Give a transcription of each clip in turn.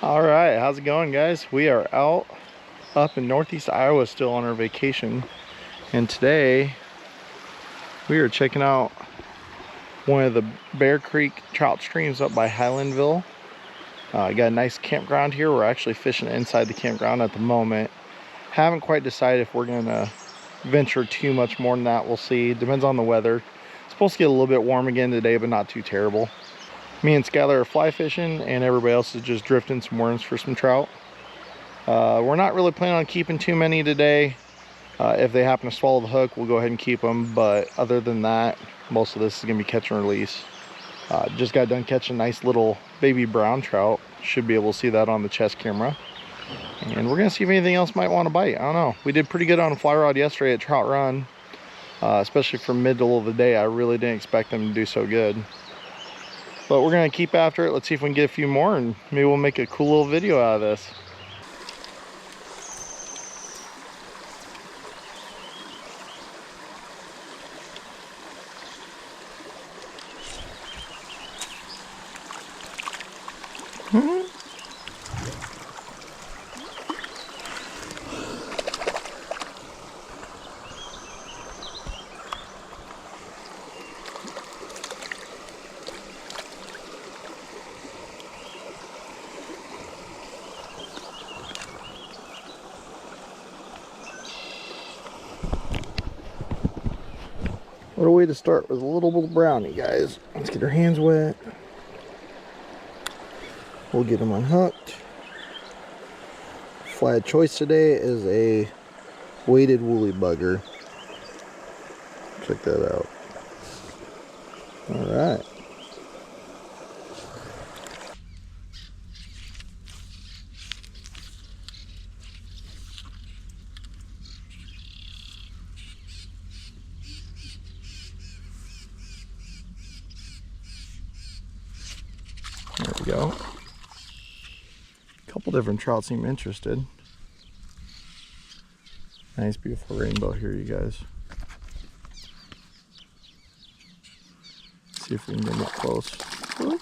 All right, how's it going, guys? We are out up in northeast Iowa still on our vacation, and today we are checking out one of the Bear Creek trout streams up by Highlandville. Got a nice campground here. We're actually fishing inside the campground at the moment. Haven't quite decided if we're gonna venture too much more than that. We'll see. Depends on the weather. It's supposed to get a little bit warm again today, but not too terrible. Me and Skylar are fly fishing, and everybody else is just drifting some worms for some trout. We're not really planning on keeping too many today. If they happen to swallow the hook, we'll go ahead and keep them. But other than that, most of this is going to be catch and release. Just got done catching a nice little baby brown trout. Should be able to see that on the chest camera. And we're going to see if anything else might want to bite. I don't know. We did pretty good on a fly rod yesterday at Trout Run. Especially for middle of the day. I really didn't expect them to do so good. But we're going to keep after it. Let's see if we can get a few more, and maybe we'll make a cool little video out of this. What a way to start with a little brownie, guys. Let's get our hands wet. We'll get them unhooked. Fly of choice today is a weighted woolly bugger. Check that out. All right. There we go. A couple different trout seem interested. Nice, beautiful rainbow here, you guys. See if we can get them up close. Ooh.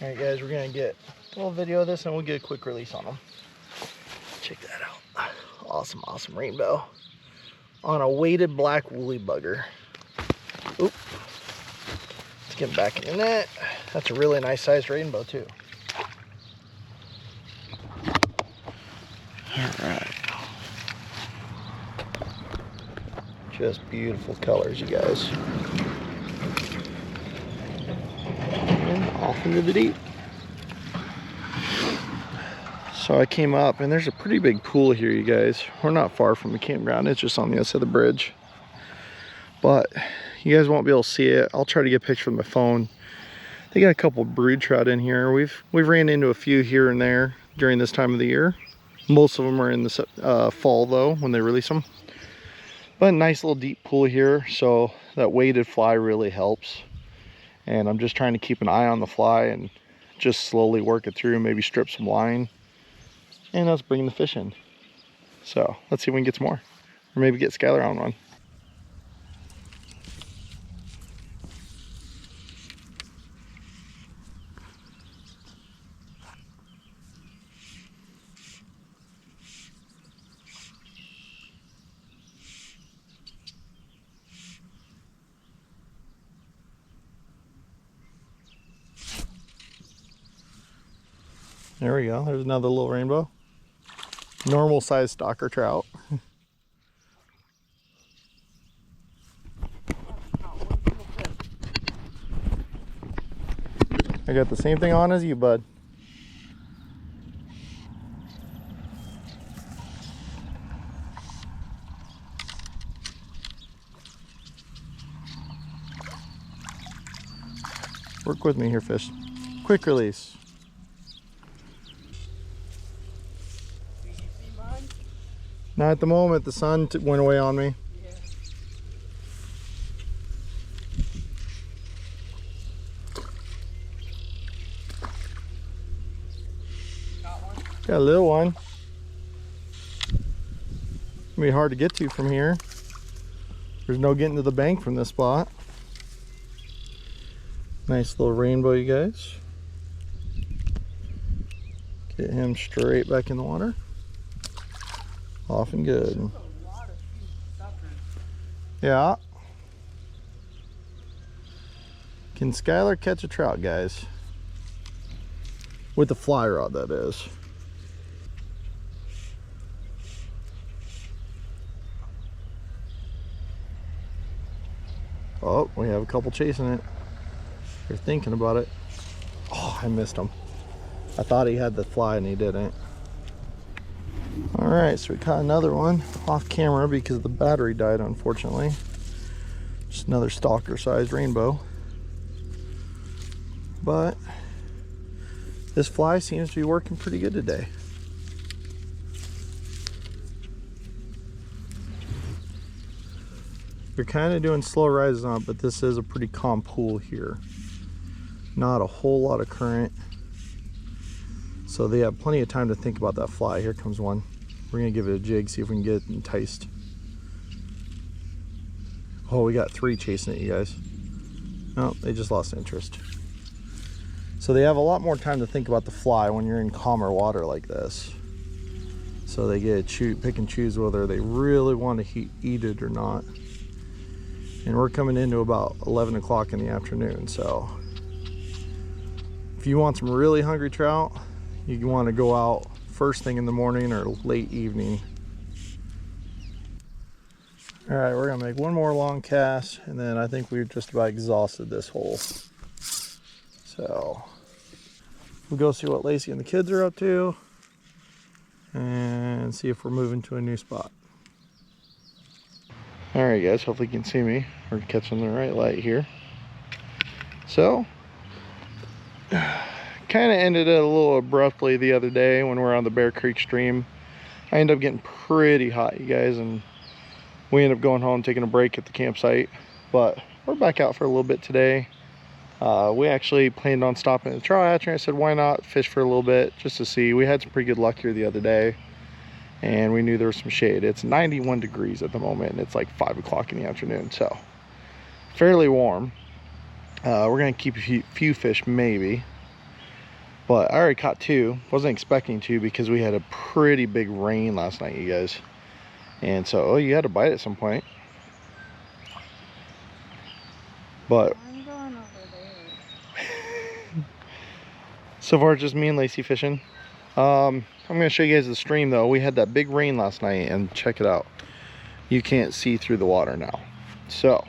All right, guys, we're gonna get a little video of this and we'll get a quick release on them. Check that out. Awesome, awesome rainbow on a weighted black woolly bugger. Oop. Let's get back in the net. That's a really nice sized rainbow too. All right. Just beautiful colors, you guys. And off into the deep. So I came up and there's a pretty big pool here, you guys. We're not far from the campground. It's just on the other side of the bridge. But you guys won't be able to see it. I'll try to get a picture with my phone. They got a couple brood trout in here. We've ran into a few here and there during this time of the year. Most of them are in the fall though, when they release them. But a nice little deep pool here, so that weighted fly really helps. And I'm just trying to keep an eye on the fly and just slowly work it through, maybe strip some line. And let's bring the fish in. So let's see if we can get some more. Or maybe get Skylar on one. There we go. There's another little rainbow. Normal sized stalker trout. I got the same thing on as you, bud. Work with me here, fish. Quick release. Not at the moment. The sun went away on me. Yeah. Got one? Got a little one. It's gonna be hard to get to from here. There's no getting to the bank from this spot. Nice little rainbow, you guys. Get him straight back in the water. Off and good. Yeah. Can Skylar catch a trout, guys? With the fly rod, that is. Oh, we have a couple chasing it. They're thinking about it. Oh, I missed him. I thought he had the fly and he didn't. All right, so we caught another one off camera because the battery died, unfortunately. Just another stalker sized rainbow. But this fly seems to be working pretty good today. You're kind of doing slow rises on it, but this is a pretty calm pool here. Not a whole lot of current. So they have plenty of time to think about that fly. Here comes one. We're gonna give it a jig, see if we can get it enticed. Oh, we got 3 chasing it, you guys. Oh, they just lost interest. So they have a lot more time to think about the fly when you're in calmer water like this. So they get to pick and choose whether they really want to eat it or not. And we're coming into about 11 o'clock in the afternoon. So if you want some really hungry trout, you want to go out first thing in the morning or late evening. All right, we're gonna make one more long cast, and then I think we've just about exhausted this hole. So we'll go see what Lacey and the kids are up to and see if we're moving to a new spot. All right, guys, hopefully you can see me. We're catching the right light here. So kind of ended it a little abruptly the other day when we were on the Bear Creek stream. I ended up getting pretty hot, you guys, and we ended up going home, taking a break at the campsite. But we're back out for a little bit today. We actually planned on stopping at the trout hatchery. I said, why not fish for a little bit just to see. We had some pretty good luck here the other day, and we knew there was some shade. It's 91 degrees at the moment, and it's like 5 o'clock in the afternoon, so fairly warm. We're gonna keep a few fish maybe, but I already caught 2. Wasn't expecting to because we had a pretty big rain last night, you guys. And so, you had to bite at some point. But I'm going over there. so far, it's just me and Lacey fishing. I'm gonna show you guys the stream though. We had that big rain last night, and check it out. You can't see through the water now. So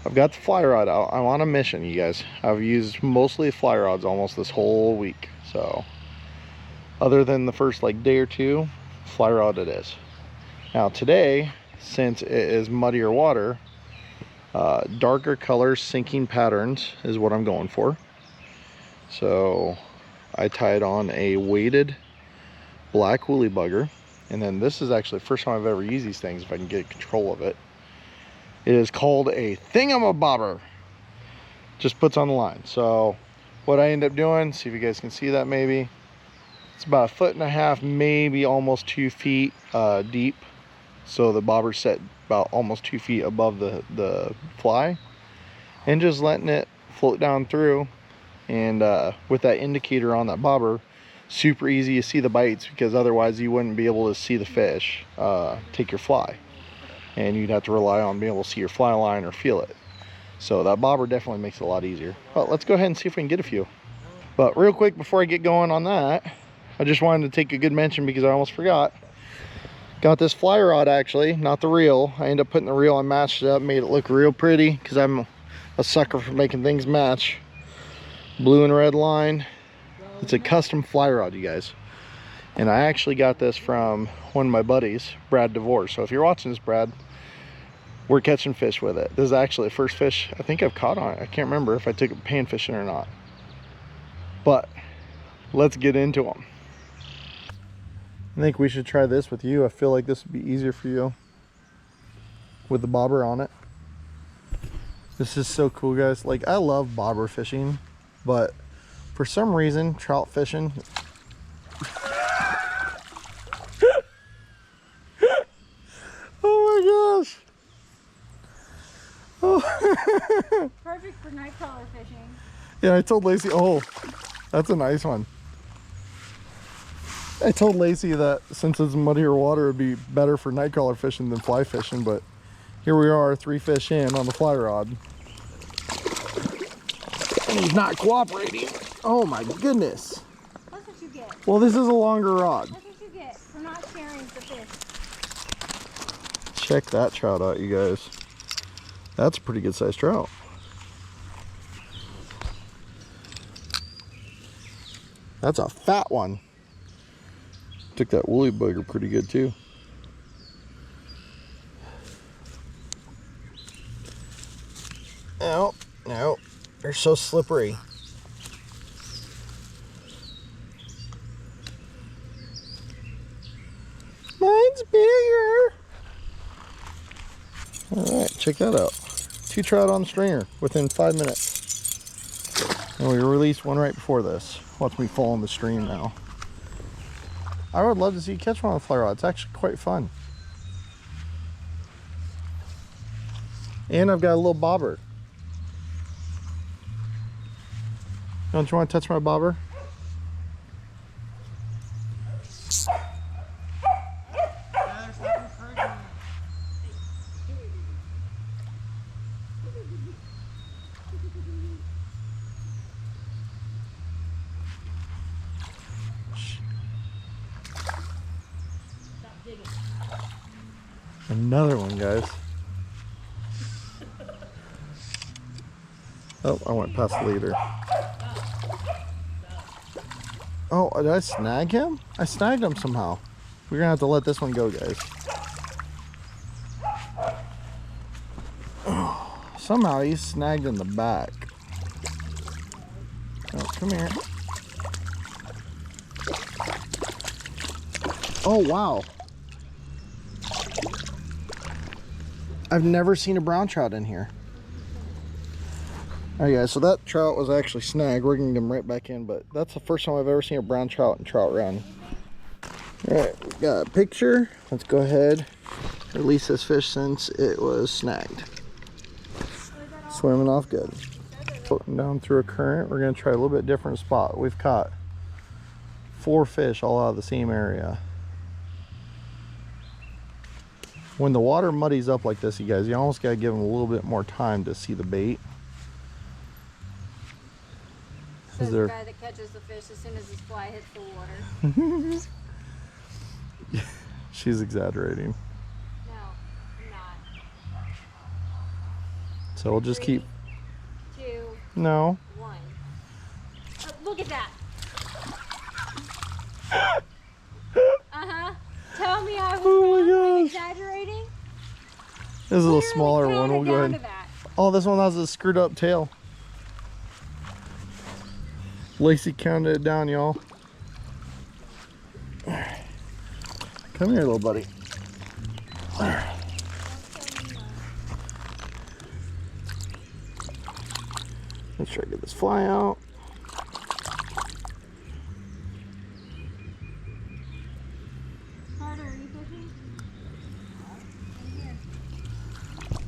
I've got the fly rod out. I'm on a mission, you guys. I've used mostly fly rods almost this whole week. So other than the first like day or 2, fly rod it is. Now today, since it is muddier water, darker colors, sinking patterns is what I'm going for. So I tied on a weighted black woolly bugger, and then this is actually the first time I've ever used these things, if I can get control of it. It is called a thingamabobber. Just puts on the line. So what I end up doing, see if you guys can see that maybe. It's about 1.5 feet, maybe almost 2 feet deep. So the bobber's set about almost 2 feet above the fly, and just letting it float down through. And with that indicator on that bobber, super easy to see the bites, because otherwise you wouldn't be able to see the fish take your fly, and you'd have to rely on being able to see your fly line or feel it. So that bobber definitely makes it a lot easier. But let's go ahead and see if we can get a few. But real quick before I get going on that, I just wanted to take a good mention because I almost forgot. Got this fly rod, actually, not the reel. I ended up putting the reel and matched it up, made it look real pretty because I'm a sucker for making things match. Blue and red line. It's a custom fly rod, you guys. And I actually got this from one of my buddies, Brad DeVore. So if you're watching this, Brad, we're catching fish with it. This is actually the first fish I think I've caught on it. I can't remember if I took it pan fishing or not. But let's get into them. I think we should try this with you. I feel like this would be easier for you with the bobber on it. This is so cool, guys. Like, I love bobber fishing, but for some reason, trout fishing oh my gosh, Perfect for night crawler fishing. Yeah, I told Lacey, oh, that's a nice one. I told Lacey that since it's muddier water, it'd be better for night crawler fishing than fly fishing, but here we are, 3 fish in on the fly rod. And he's not cooperating. Oh my goodness. That's what you get. Well, this is a longer rod. That's what you get for not sharing the fish. Check that trout out, you guys. That's a pretty good sized trout. That's a fat one. Took that woolly bugger pretty good too. No, no, they're so slippery. Mine's bigger. All right, check that out. 2 trout on the stringer within 5 minutes. And we released one right before this. Watch me fall in the stream now. I would love to see you catch one on a fly rod. It's actually quite fun. And I've got a little bobber. Don't you want to touch my bobber? Another one, guys. Oh, I went past the leader. Oh, did I snag him? I snagged him somehow. We're gonna have to let this one go, guys. Oh, somehow he's snagged in the back. Oh, come here. Oh, wow. I've never seen a brown trout in here. Alright guys, so that trout was actually snagged. We're getting them right back in, but that's the first time I've ever seen a brown trout in Trout Run. Alright, we got a picture. Let's go ahead and release this fish since it was snagged. Swimming off good. Floating down through a current. We're going to try a little bit different spot. We've caught 4 fish all out of the same area. When the water muddies up like this, you guys, you almost got to give them a little bit more time to see the bait. Says the guy that catches the fish as soon as his fly hits the water. She's exaggerating. No, I'm not. So we'll just 3, keep... 2, No. 1. Oh, look at that. Uh-huh. Tell me I was wrong, exaggerating. This is a little smaller one. We'll go ahead. Oh, this one has a screwed up tail. Lacey counted it down, y'all. Come here, little buddy. Let's try to get this fly out.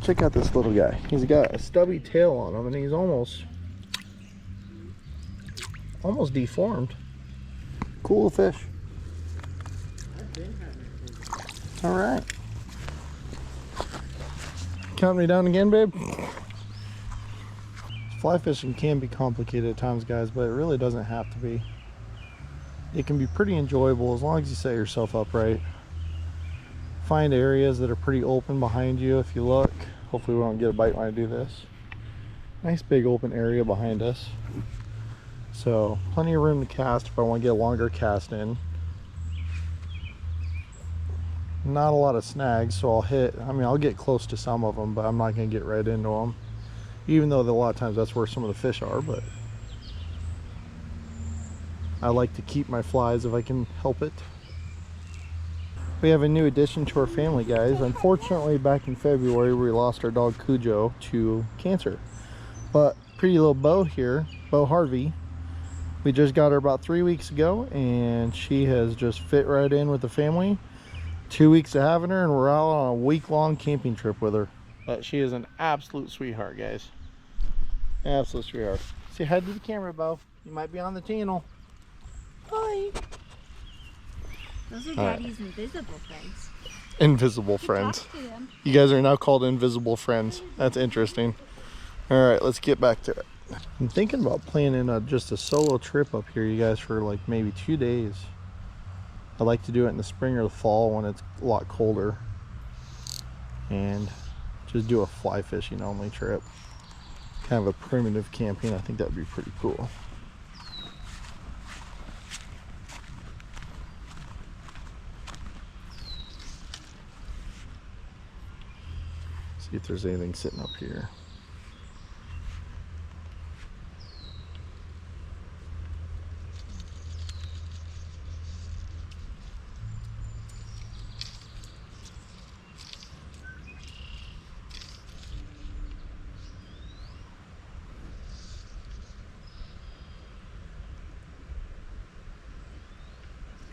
Check out this little guy. He's got a stubby tail on him and he's almost deformed. Cool fish. All right. Count me down again, babe. Fly fishing can be complicated at times, guys, but it really doesn't have to be. It can be pretty enjoyable as long as you set yourself up right. Find areas that are pretty open behind you if you look. Hopefully we won't get a bite when I do this. Nice big open area behind us. So plenty of room to cast if I want to get a longer cast in. Not a lot of snags, so I'll get close to some of them, but I'm not going to get right into them. Even though a lot of times that's where some of the fish are, but I like to keep my flies if I can help it. We have a new addition to our family, guys. Unfortunately, back in February, we lost our dog Cujo to cancer. But pretty little Bo here, Bo Harvey, we just got her about 3 weeks ago, and she has just fit right in with the family. 2 weeks of having her, and we're out on a week-long camping trip with her. But she is an absolute sweetheart, guys. Absolute sweetheart. Say hi to the camera, Bo. You might be on the channel. Hi. Those are Daddy's invisible friends. Invisible friends. You guys are now called invisible friends. That's interesting. All right, let's get back to it. I'm thinking about planning just a solo trip up here, you guys, for like maybe 2 days. I like to do it in the spring or the fall when it's a lot colder, and just do a fly fishing only trip. Kind of a primitive camping. I think that would be pretty cool. See if there's anything sitting up here.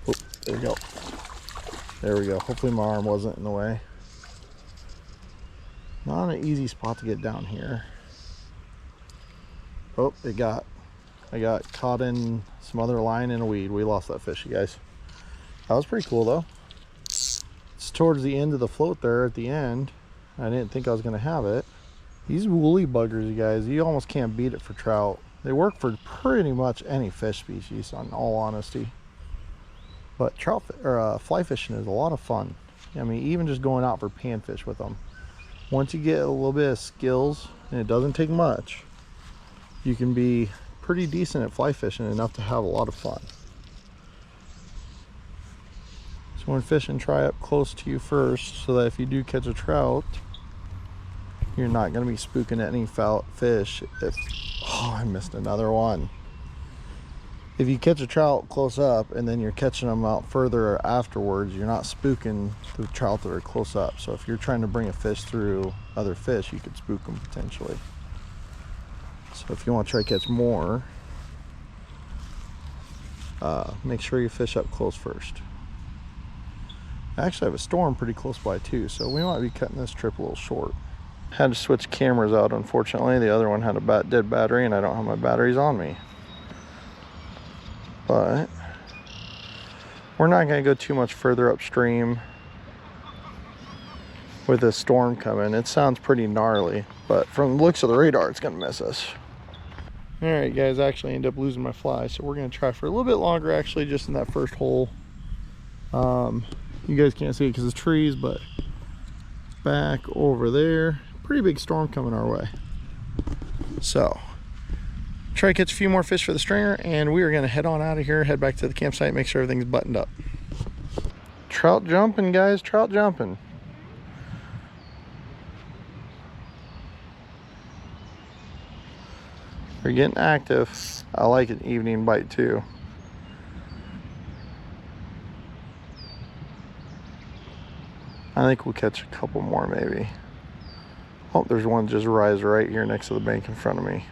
Oh, there we go. There we go. Hopefully my arm wasn't in the way. Not an easy spot to get down here. Oh, I got caught in some other line in a weed. We lost that fish, you guys. That was pretty cool though. It's towards the end of the float there at the end. I didn't think I was gonna have it. These woolly buggers, you guys, you almost can't beat it for trout. They work for pretty much any fish species, in all honesty. But trout or fly fishing is a lot of fun. I mean, even just going out for panfish with them. Once you get a little bit of skills, and it doesn't take much, you can be pretty decent at fly fishing, enough to have a lot of fun. So when fishing, try up close to you first, so that if you do catch a trout, you're not going to be spooking at any foul fish. Oh, I missed another one. If you catch a trout close up and then you're catching them out further afterwards, you're not spooking the trout that are close up. So if you're trying to bring a fish through other fish, you could spook them potentially. So if you want to try to catch more, make sure you fish up close first. I actually have a storm pretty close by too, so we might be cutting this trip a little short. Had to switch cameras out, unfortunately. The other one had a dead battery, and I don't have my batteries on me. But we're not going to go too much further upstream with a storm coming. It sounds pretty gnarly, but from the looks of the radar, it's going to miss us. All right, guys, I actually ended up losing my fly, so we're going to try for a little bit longer, actually, just in that first hole. You guys can't see it because it's trees, but back over there, pretty big storm coming our way. So try to catch a few more fish for the stringer, and we are going to head on out of here, head back to the campsite, make sure everything's buttoned up. Trout jumping, guys, trout jumping. They're getting active. I like an evening bite too. I think we'll catch a couple more maybe. Oh, there's one just rise right here next to the bank in front of me.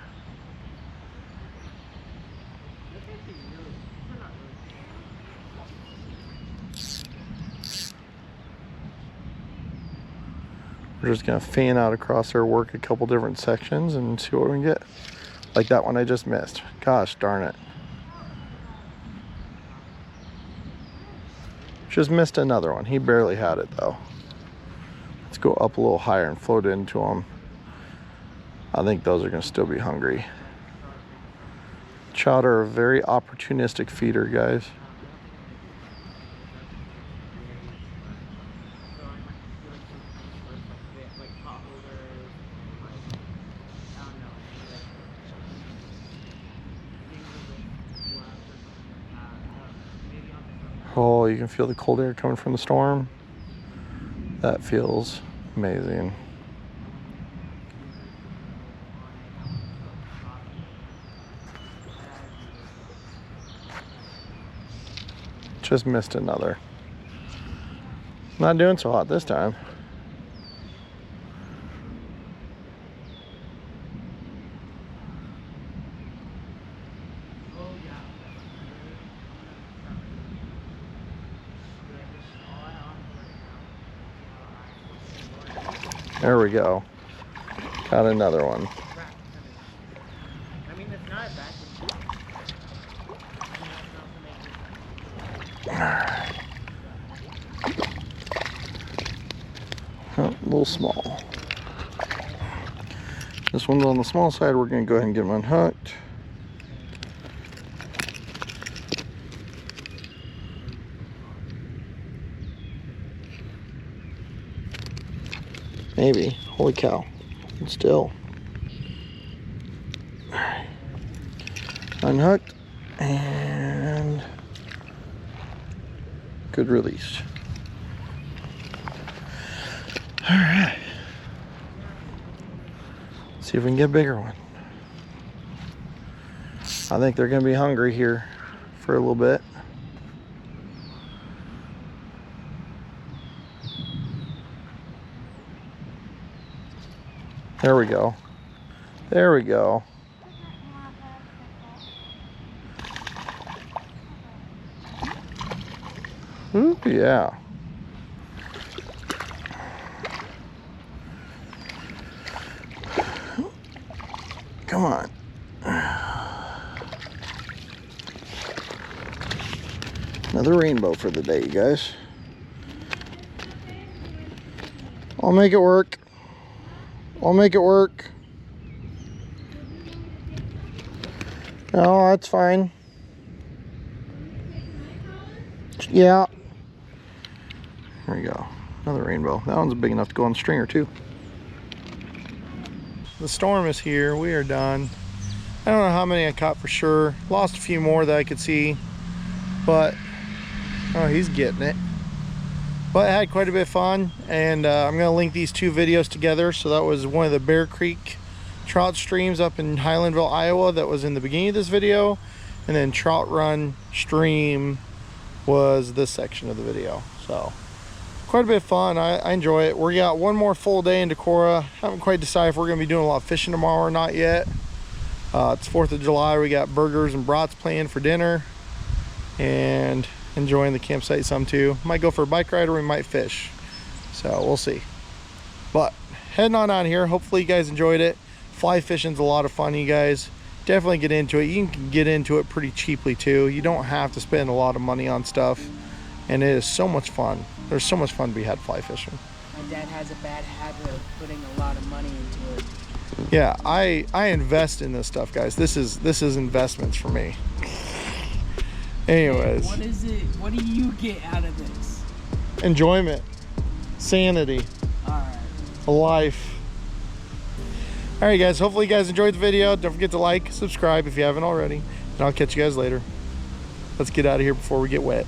We're just gonna fan out across there, work a couple different sections, and see what we can get. Like that one I just missed. Gosh darn it. Just missed another one. He barely had it though. Let's go up a little higher and float into them. I think those are gonna still be hungry. Trout are a very opportunistic feeder, guys. Oh, you can feel the cold air coming from the storm. That feels amazing. Just missed another. Not doing so hot this time. There we go. Got another one. I mean, it's not bad. Oh, a little small. This one's on the small side. We're going to go ahead and get them unhooked. Maybe. Holy cow. Still. Alright. Unhooked. And good release. Alright. See if we can get a bigger one. I think they're going to be hungry here for a little bit. There we go. There we go. Ooh, yeah. Come on. Another rainbow for the day, you guys. I'll make it work. I'll make it work. No, that's fine. Yeah. There we go. Another rainbow. That one's big enough to go on the stringer too. The storm is here. We are done. I don't know how many I caught for sure. Lost a few more that I could see. But, oh, he's getting it. But I had quite a bit of fun, and I'm going to link these two videos together. So that was one of the Bear Creek trout streams up in Highlandville, Iowa that was in the beginning of this video. And then Trout Run stream was this section of the video. So quite a bit of fun. I enjoy it. We got one more full day in Decorah. Haven't quite decided if we're going to be doing a lot of fishing tomorrow or not yet. It's 4th of July. We got burgers and brats planned for dinner. And enjoying the campsite some too. Might go for a bike ride or we might fish. So we'll see. But heading on out here. Hopefully you guys enjoyed it. Fly fishing's a lot of fun, you guys. Definitely get into it. You can get into it pretty cheaply too. You don't have to spend a lot of money on stuff. And it is so much fun. There's so much fun to be had fly fishing. My dad has a bad habit of putting a lot of money into it. Yeah, I invest in this stuff, guys. This is investments for me. Anyways, what is it? What do you get out of this? Enjoyment, sanity, Alright. life. Alright guys, hopefully you guys enjoyed the video. Don't forget to like, subscribe if you haven't already, and I'll catch you guys later. Let's get out of here before we get wet.